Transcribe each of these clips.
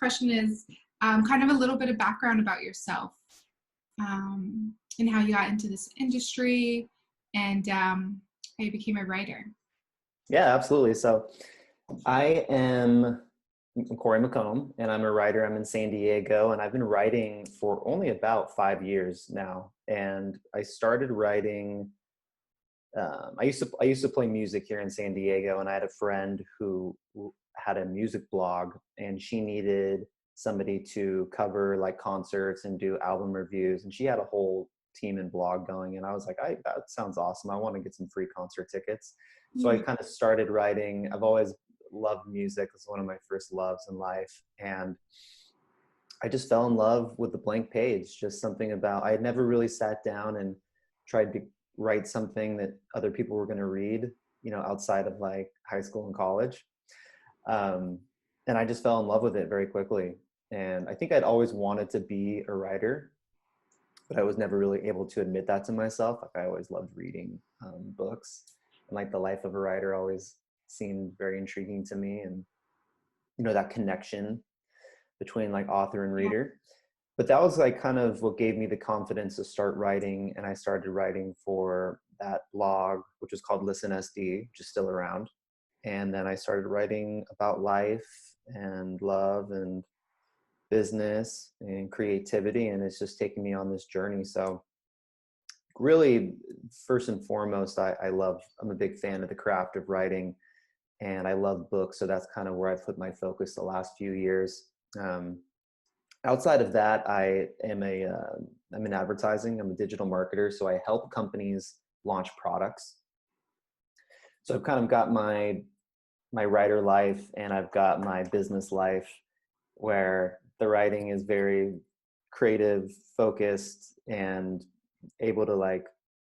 question is kind of a little bit of background about yourself, and how you got into this industry, and how you became a writer. Yeah, absolutely. So I am Corey McComb, and I'm a writer. I'm in San Diego, and I've been writing for only about 5 years now. And I started writing. I used to play music here in San Diego, and I had a friend who had a music blog, and she needed somebody to cover like concerts and do album reviews, and she had a whole team and blog going. And I was like, that sounds awesome. I want to get some free concert tickets. So I kind of started writing. I've always loved music. It's one of my first loves in life. And I just fell in love with the blank page. Just something about, I had never really sat down and tried to write something that other people were going to read, outside of like high school and college. And I just fell in love with it very quickly. And I think I'd always wanted to be a writer, but I was never really able to admit that to myself. Like, I always loved reading books, and like the life of a writer always seemed very intriguing to me. And, that connection between like author and reader. But that was like kind of what gave me the confidence to start writing. And I started writing for that blog, which was called Listen SD, which is still around. And then I started writing about life and love and business and creativity. And it's just taken me on this journey. So really, first and foremost, I'm a big fan of the craft of writing, and I love books. So that's kind of where I've put my focus the last few years. Outside of that, I'm in advertising. I'm a digital marketer. So I help companies launch products. So I've kind of got my writer life, and I've got my business life, where the writing is very creative, focused, and able to like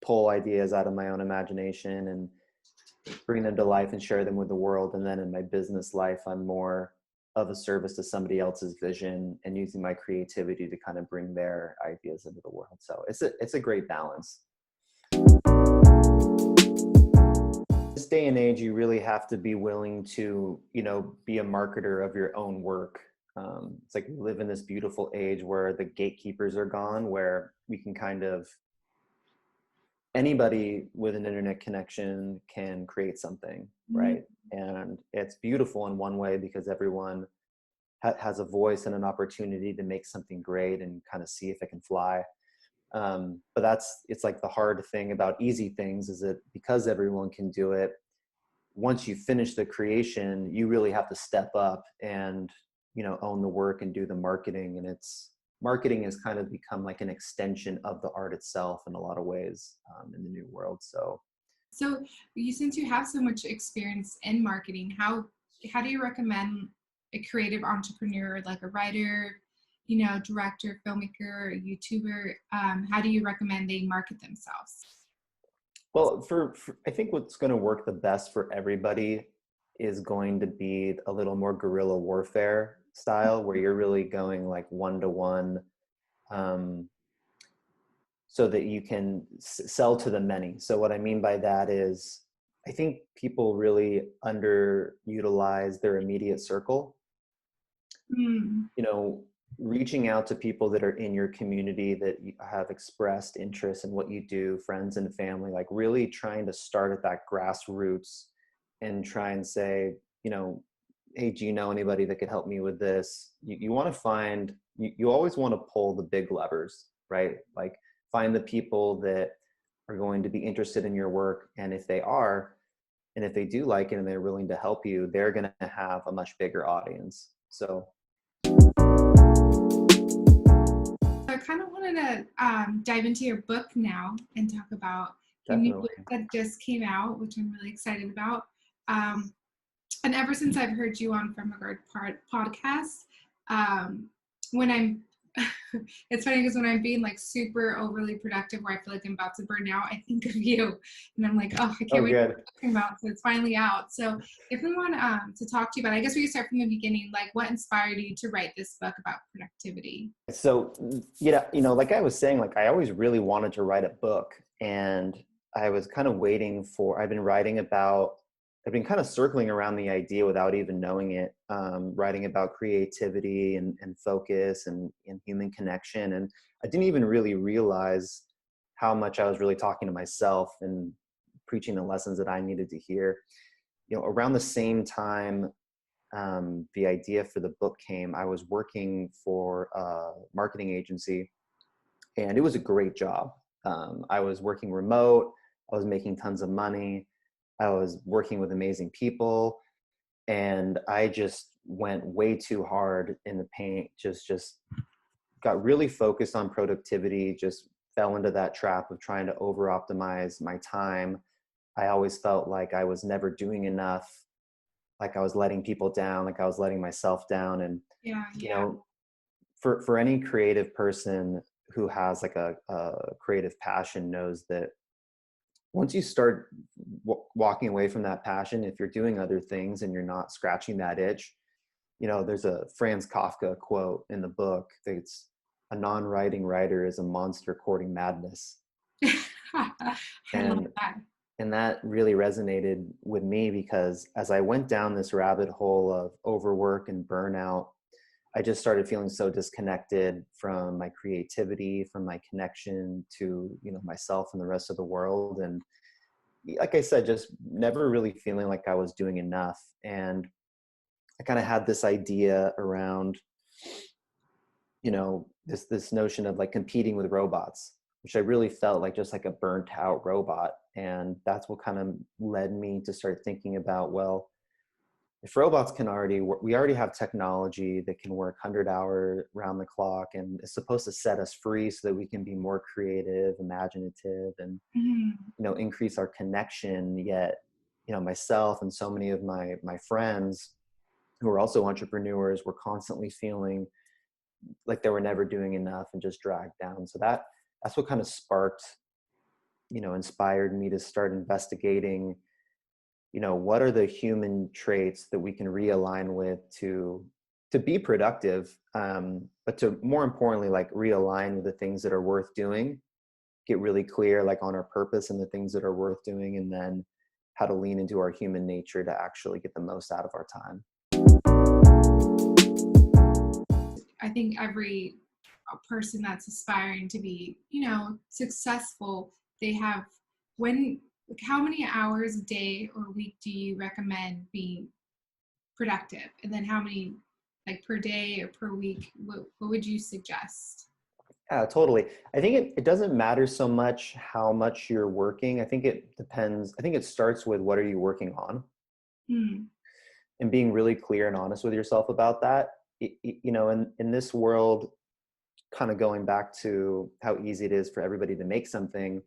pull ideas out of my own imagination and bring them to life and share them with the world. And then in my business life, I'm more of a service to somebody else's vision and using my creativity to kind of bring their ideas into the world. So it's a great balance. This day and age, you really have to be willing to, be a marketer of your own work. It's like we live in this beautiful age where the gatekeepers are gone, where we can kind of, anybody with an internet connection can create something, right? And it's beautiful in one way because everyone has a voice and an opportunity to make something great and kind of see if it can fly. But it's like the hard thing about easy things is that because everyone can do it, once you finish the creation, you really have to step up and, own the work and do the marketing. And marketing has kind of become like an extension of the art itself in a lot of ways in the new world. So since you have so much experience in marketing, how do you recommend a creative entrepreneur, like a writer, director, filmmaker, YouTuber, how do you recommend they market themselves? Well, I think what's going to work the best for everybody is going to be a little more guerrilla warfare style, where you're really going like one-to-one, so that you can sell to the many. So what I mean by that is, I think people really underutilize their immediate circle. Reaching out to people that are in your community that have expressed interest in what you do, friends and family, like really trying to start at that grassroots and try and say, hey, do you know anybody that could help me with this? You want to find, you always want to pull the big levers, right? Like find the people that are going to be interested in your work. And if they are, and if they do like it and they're willing to help you, they're going to have a much bigger audience. So I kind of wanted to dive into your book now and talk about the new book that just came out, which I'm really excited about. And ever since I've heard you on From a Guard podcast, when I'm, it's funny because when I'm being like super overly productive, where I feel like I'm about to burn out, I think of you, and I'm like, oh, I can't wait to talk about. So it's finally out. So if we want to talk to you about, I guess we can start from the beginning. Like, what inspired you to write this book about productivity? So like I was saying, like I always really wanted to write a book, and I was kind of waiting for. I've been writing about I've been kind of circling around the idea without even knowing it, writing about creativity and focus and human connection. And I didn't even really realize how much I was really talking to myself and preaching the lessons that I needed to hear. Around the same time the idea for the book came, I was working for a marketing agency, and it was a great job. I was working remote. I was making tons of money. I was working with amazing people, and I just went way too hard in the paint. Just got really focused on productivity. Just fell into that trap of trying to over optimize my time. I always felt like I was never doing enough, like I was letting people down, like I was letting myself down. And Yeah. you Yeah. know, for any creative person who has like a creative passion knows that once you start walking away from that passion, if you're doing other things and you're not scratching that itch, there's a Franz Kafka quote in the book that's, a non-writing writer is a monster courting madness. I love And that. and that really resonated with me, because as I went down this rabbit hole of overwork and burnout, I just started feeling so disconnected from my creativity, from my connection to, myself and the rest of the world. And like I said, just never really feeling like I was doing enough. And I kind of had this idea around, this notion of like competing with robots, which I really felt like just like a burnt out robot. And that's what kind of led me to start thinking about, well, if robots can already work, we already have technology that can work 100-hour round the clock and is supposed to set us free so that we can be more creative, imaginative, and Mhm. increase our connection. Yet myself and so many of my friends who are also entrepreneurs were constantly feeling like they were never doing enough and just dragged down. So that's what kind of sparked, inspired me to start investigating, what are the human traits that we can realign with to be productive, but to more importantly, like realign with the things that are worth doing, get really clear like on our purpose and the things that are worth doing, and then how to lean into our human nature to actually get the most out of our time. I think every person that's aspiring to be, successful, they have when like, how many hours a day or week do you recommend being productive? And then how many like per day or per week, what would you suggest? Yeah, totally. I think it doesn't matter so much how much you're working. I think it depends. I think it starts with, what are you working on? Hmm. And being really clear and honest with yourself about that. In this world, kind of going back to how easy it is for everybody to make something,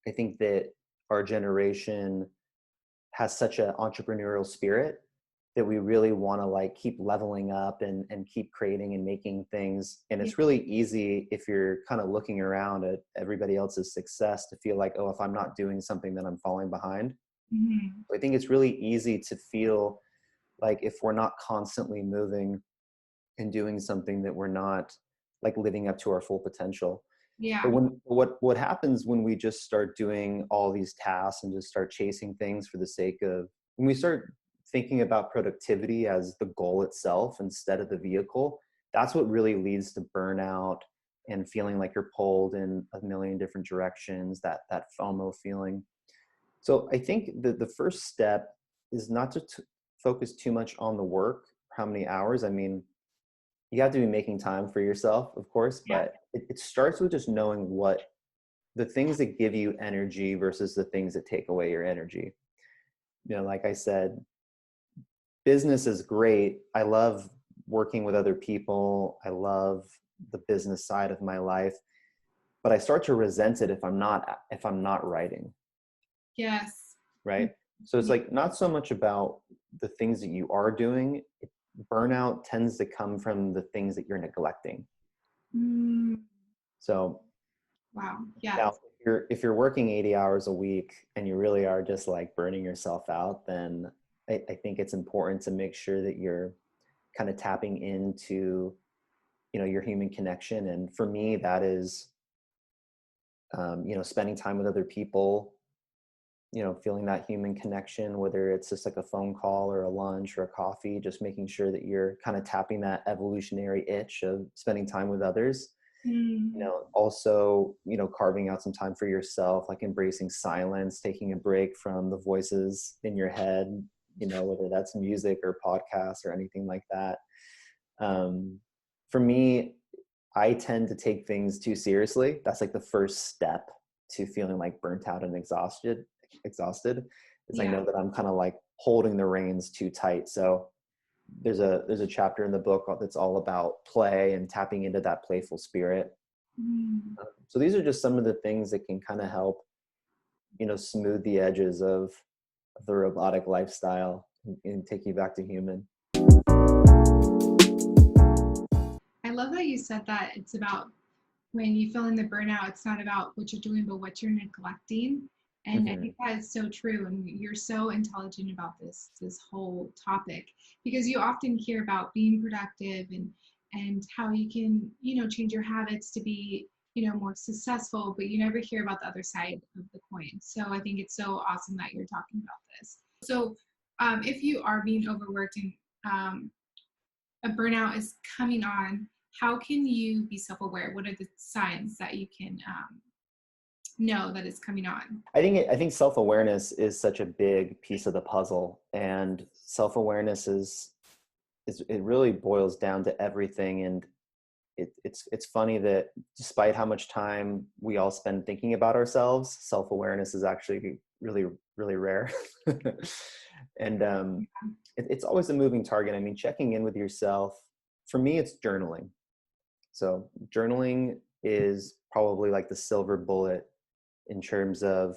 I think that our generation has such an entrepreneurial spirit that we really want to like keep leveling up and keep creating and making things. And Yeah. it's really easy, if you're kind of looking around at everybody else's success, to feel like, oh, if I'm not doing something, then I'm falling behind. Mhm. I think it's really easy to feel like if we're not constantly moving and doing something, that we're not like living up to our full potential. But Yeah. what happens when we just start doing all these tasks and just start chasing things for the sake of, when we start thinking about productivity as the goal itself instead of the vehicle, that's what really leads to burnout and feeling like you're pulled in a million different directions, that FOMO feeling. So I think that the first step is not to focus too much on the work, how many hours. I mean, you have to be making time for yourself, of course, Yeah. but it starts with just knowing what the things that give you energy versus the things that take away your energy. Like I said, business is great. I love working with other people. I love the business side of my life, but I start to resent it if I'm not writing, Yes. right? So it's Yeah. like not so much about the things that you are doing. Burnout tends to come from the things that you're neglecting. Mm, So wow. now, Yes. if you're working 80 hours a week and you really are just like burning yourself out, then I think it's important to make sure that you're kind of tapping into, your human connection. And for me, that is, spending time with other people, feeling that human connection, whether it's just like a phone call or a lunch or a coffee, just making sure that you're kind of tapping that evolutionary itch of spending time with others. Mm. Also, carving out some time for yourself, like embracing silence, taking a break from the voices in your head, whether that's music or podcasts or anything like that. For me, I tend to take things too seriously. That's like the first step to feeling like burnt out and exhausted, is I Yeah. know that I'm kind of like holding the reins too tight. So there's a chapter in the book that's all about play and tapping into that playful spirit. Mm. So these are just some of the things that can kind of help, smooth the edges of the robotic lifestyle and take you back to human. I love that you said that it's about when you feel in the burnout, it's not about what you're doing, but what you're neglecting. And I Mm-hmm. think that is so true. And you're so intelligent about this whole topic, because you often hear about being productive and how you can, change your habits to be, more successful, but you never hear about the other side of the coin. So I think it's so awesome that you're talking about this. So if you are being overworked and a burnout is coming on, how can you be self-aware? What are the signs that you can know that it's coming on? I think self-awareness is such a big piece of the puzzle, and self-awareness is it really boils down to everything. And it's funny that despite how much time we all spend thinking about ourselves, self-awareness is actually really, really rare. And it's always a moving target. I mean, checking in with yourself, for me, it's journaling. So journaling is probably like the silver bullet in terms of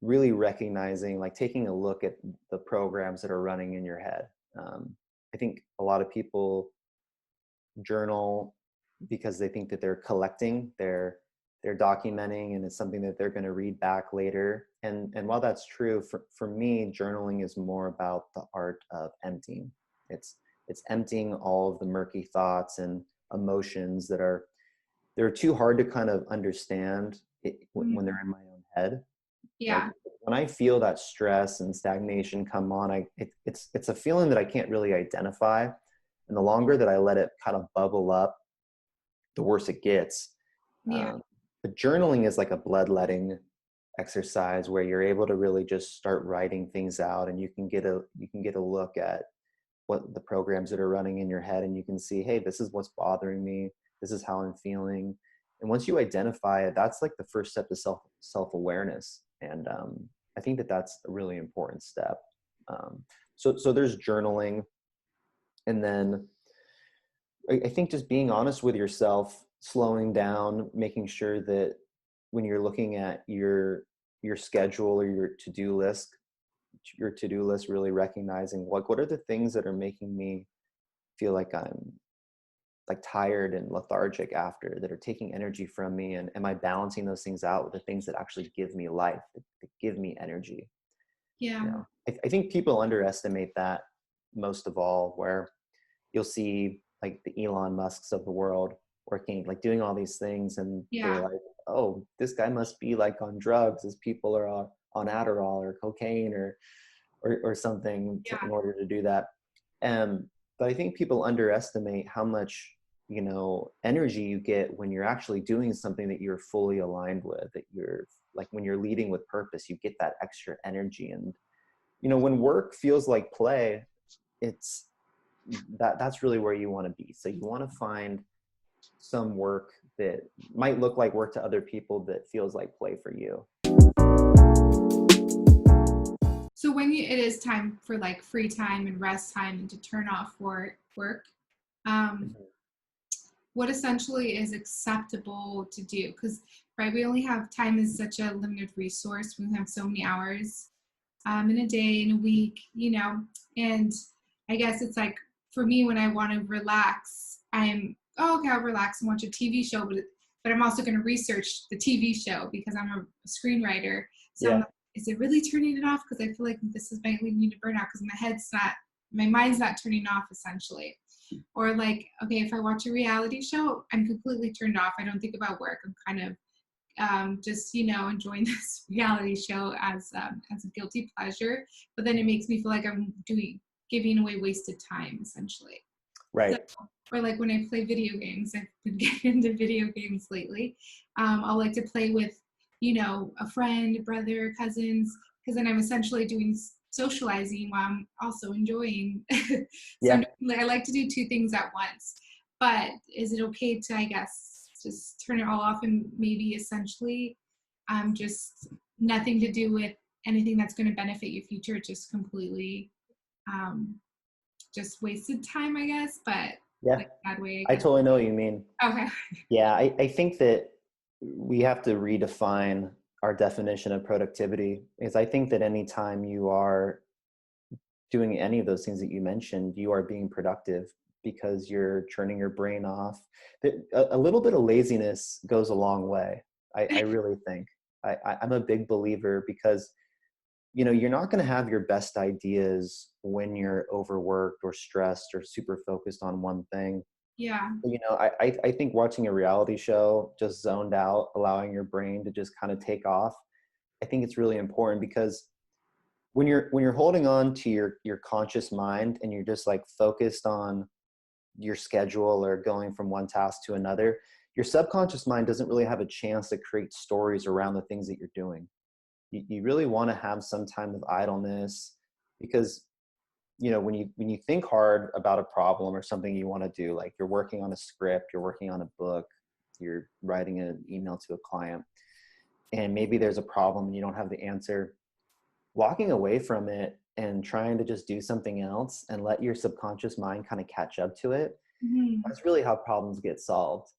really recognizing, like taking a look at the programs that are running in your head. I think a lot of people journal because they think that they're collecting, they're documenting, and it's something that they're going to read back later. And while that's true, for me, journaling is more about the art of emptying. It's emptying all of the murky thoughts and emotions they're too hard to kind of understand when they're in my own head. Like Yeah. when I feel that stress and stagnation come on, it's a feeling that I can't really identify. And the longer that I let it kind of bubble up, the worse it gets. Yeah. But journaling is like a bloodletting exercise where you're able to really just start writing things out, and you can get a look at what the programs that are running in your head, and you can see, hey, this is what's bothering me. This is how I'm feeling. And once you identify it, that's like the first step to self-awareness. And I think that that's a really important step. So there's journaling. And then I think just being honest with yourself, slowing down, making sure that when you're looking at your schedule or your to-do list, really recognizing what are the things that are making me feel like I'm like tired and lethargic after, that are taking energy from me, and am I balancing those things out with the things that actually give me life, that give me energy. Yeah. I think people underestimate that most of all, where you'll see like the Elon Musks of the world working, like doing all these things, and they're Yeah. like, oh, this guy must be like on drugs, as people are on Adderall or cocaine or something Yeah. in order to do that. But I think people underestimate how much, energy you get when you're actually doing something that you're fully aligned with, that you're like, when you're leading with purpose, you get that extra energy. And, when work feels like play, it's that's really where you want to be. So you want to find some work that might look like work to other people that feels like play for you. So when it is time for like free time and rest time and to turn off work, um, Mhm. what essentially is acceptable to do? Because right, we only have time is such a limited resource. We have so many hours in a day, in a week, and I guess it's like for me when I want to relax, okay, I'll relax and watch a TV show, but I'm also going to research the TV show because I'm a screenwriter. So I'm Yeah. like, is it really turning it off? Because I feel like this is might lead me to burnout because my mind's not turning off essentially. Or like, okay, if I watch a reality show, I'm completely turned off. I don't think about work. I'm kind of just, you know, enjoying this reality show as a guilty pleasure. But then it makes me feel like I'm giving away wasted time, essentially. Right. So, or like when I play video games, I've been getting into video games lately. I'll like to play with, you know, a friend, brother, cousins, because then I'm essentially doing socializing while I'm also enjoying. So I like to do two things at once. But is it okay to, I guess, just turn it all off and maybe essentially just nothing to do with anything that's going to benefit your future, just completely just wasted time, I guess, but like bad way, I I guess. totally know what you mean. Okay. Yeah, I think that we have to redefine our definition of productivity, because I think that anytime you are doing any of those things that you mentioned, you are being productive because you're turning your brain off. A little bit of laziness goes a long way. I really think. I'm a big believer, because you know, you're not going to have your best ideas when you're overworked or stressed or super focused on one thing. Yeah. You know, I think watching a reality show just zoned out, allowing your brain to just kind of take off, I think it's really important, because when you're holding on to your conscious mind and you're just like focused on your schedule or going from one task to another, your subconscious mind doesn't really have a chance to create stories around the things that you're doing. You really want to have some time of idleness, because you know, when you think hard about a problem or something you want to do, like you're working on a script, you're working on a book, you're writing an email to a client, and maybe there's a problem and you don't have the answer, walking away from it and trying to just do something else and let your subconscious mind kind of catch up to it. Mm-hmm. That's really how problems get solved.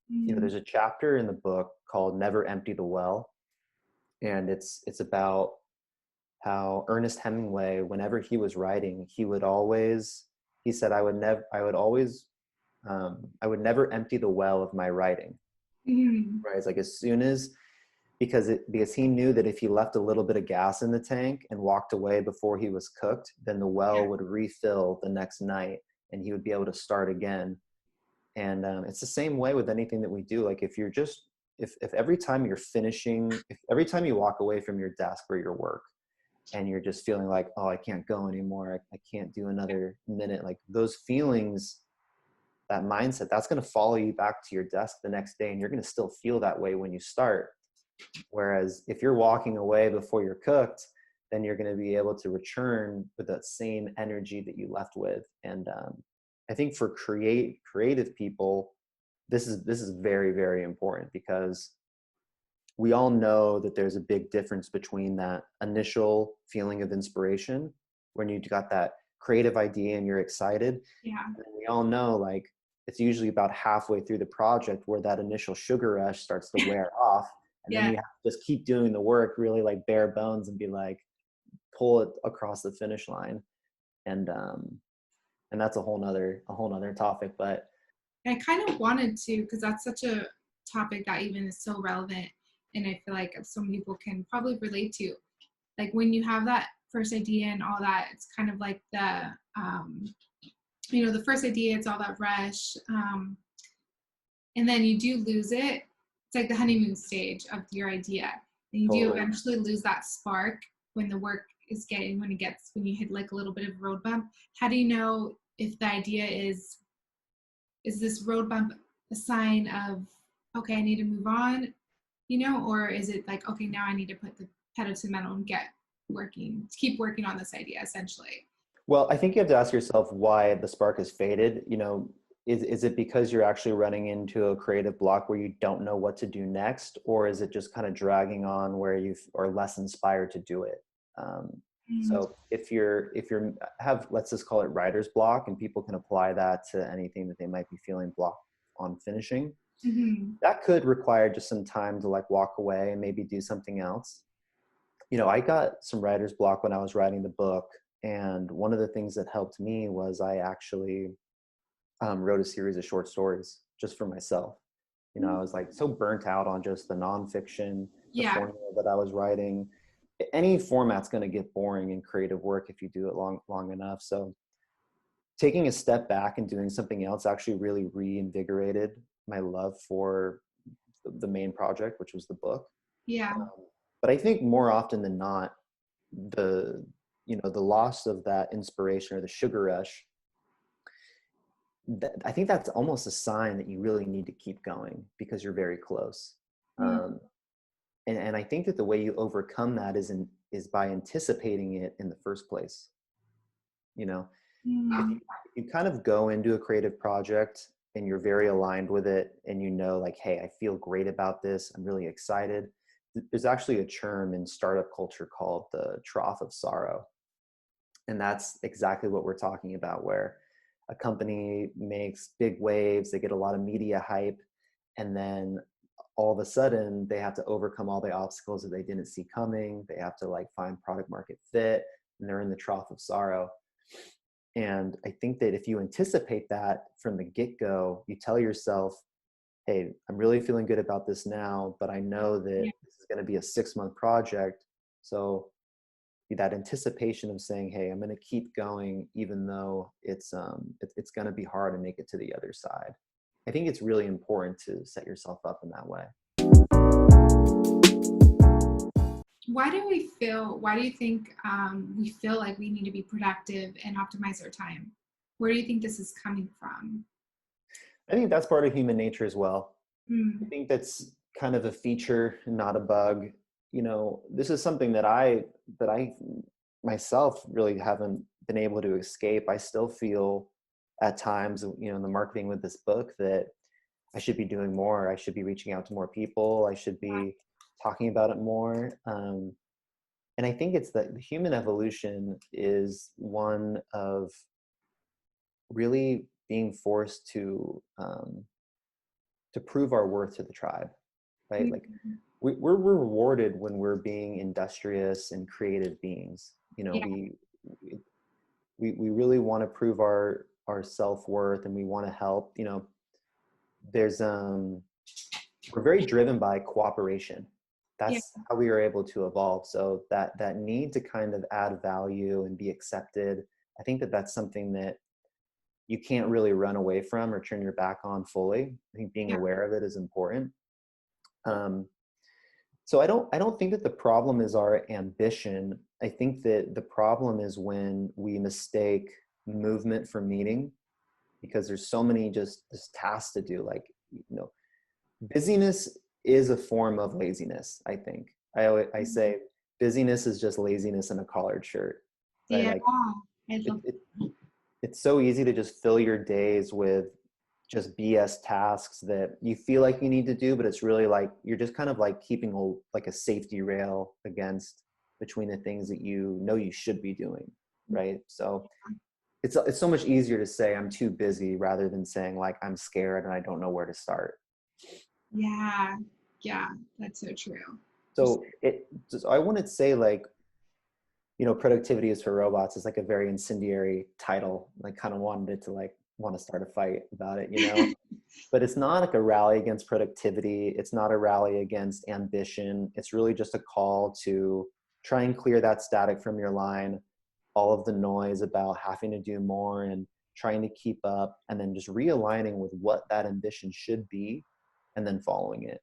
You know, there's a chapter in the book called Never Empty the Well, and it's about how Ernest Hemingway, whenever he was writing, he said, I would never empty the well of my writing. Mm-hmm. Right? It's like, as soon as, because he knew that if he left a little bit of gas in the tank and walked away before he was cooked, then the well would refill the next night and he would be able to start again. And it's the same way with anything that we do. Like if every time you're finishing, if every time you walk away from your desk or your work, and you're just feeling like, oh, I can't go anymore, I can't do another minute, like those feelings, that mindset, that's going to follow you back to your desk the next day, and you're going to still feel that way when you start. Whereas if you're walking away before you're cooked, then you're going to be able to return with that same energy that you left with. And I think for creative people, this is very, very important, because we all know that there's a big difference between that initial feeling of inspiration when you got that creative idea and you're excited. Yeah. And we all know, like, it's usually about halfway through the project where that initial sugar rush starts to wear off. And then you have to just keep doing the work, really like bare bones, and be like, pull it across the finish line. And that's a whole nother topic. But I kind of wanted to, because that's such a topic that even is so relevant, and I feel like some people can probably relate to. Like when you have that first idea and all that, it's kind of like the you know, the first idea, it's all that rush, and then you do lose it. It's like the honeymoon stage of your idea, and you do eventually lose that spark when the work is when you hit like a little bit of road bump. How do you know if the idea is this road bump a sign of, okay, I need to move on, you know, or is it like, okay, now I need to put the pedal to the metal and keep working on this idea, essentially? Well, I think you have to ask yourself why the spark has faded. You know, is it because you're actually running into a creative block where you don't know what to do next, or is it just kind of dragging on where you are less inspired to do it? So if you're have, let's just call it writer's block, and people can apply that to anything that they might be feeling blocked on finishing. That could require just some time to like walk away and maybe do something else. You know, I got some writer's block when I was writing the book. And one of the things that helped me was I actually wrote a series of short stories just for myself. You know, I was like so burnt out on just the nonfiction, the formula that I was writing. Any format's going to get boring in creative work if you do it long enough. So taking a step back and doing something else actually really reinvigorated my love for the main project, which was the book. Yeah. But I think more often than not, the the loss of that inspiration or the sugar rush, I think that's almost a sign that you really need to keep going because you're very close. Mm. And I think that the way you overcome that is by anticipating it in the first place. You know, if Mm. you kind of go into a creative project and you're very aligned with it, and like, hey, I feel great about this, I'm really excited. There's actually a term in startup culture called the trough of sorrow. And that's exactly what we're talking about, where a company makes big waves, they get a lot of media hype, and then all of a sudden they have to overcome all the obstacles that they didn't see coming. They have to like find product market fit, and they're in the trough of sorrow. And I think that if you anticipate that from the get-go, you tell yourself, hey, I'm really feeling good about this now, but I know that Yeah. this is going to be a 6-month project. So that anticipation of saying, hey, I'm going to keep going, even though it's going to be hard to make it to the other side. I think it's really important to set yourself up in that way. Why do you think we feel like we need to be productive and optimize our time? Where do you think this is coming from? I think that's part of human nature as well. I Mm. think that's kind of a feature, not a bug. This is something that I myself really haven't been able to escape. I still feel at times, in the marketing with this book, that I should be doing more. I should be reaching out to more people. I should be talking about it more. And I think it's that the human evolution is one of really being forced to prove our worth to the tribe, right? Like Mm. we're rewarded when we're being industrious and creative beings. Yeah. We really want to prove our self-worth, and we want to help. There's we're very driven by cooperation. Yeah. That's how we are able to evolve. So that need to kind of add value and be accepted, I think that that's something that you can't really run away from or turn your back on fully. I think being Yeah. aware of it is important. So I don't think that the problem is our ambition. I think that the problem is when we mistake movement for meaning, because there's so many just tasks to do. Like, busyness is a form of laziness. I think I say busyness is just laziness in a collared shirt, right? Yeah. Like I it, love it it's so easy to just fill your days with just BS tasks that you feel like you need to do, but it's really like you're just kind of like keeping like a safety rail against between the things that you should be doing, right? So it's so much easier to say I'm too busy rather than saying like I'm scared and I don't know where to start. Yeah. Yeah. That's so true. So I wouldn't say like, productivity is for robots is like a very incendiary title. I kind of wanted it to like want to start a fight about it. But it's not like a rally against productivity. It's not a rally against ambition. It's really just a call to try and clear that static from your line, all of the noise about having to do more and trying to keep up, and then just realigning with what that ambition should be and then following it.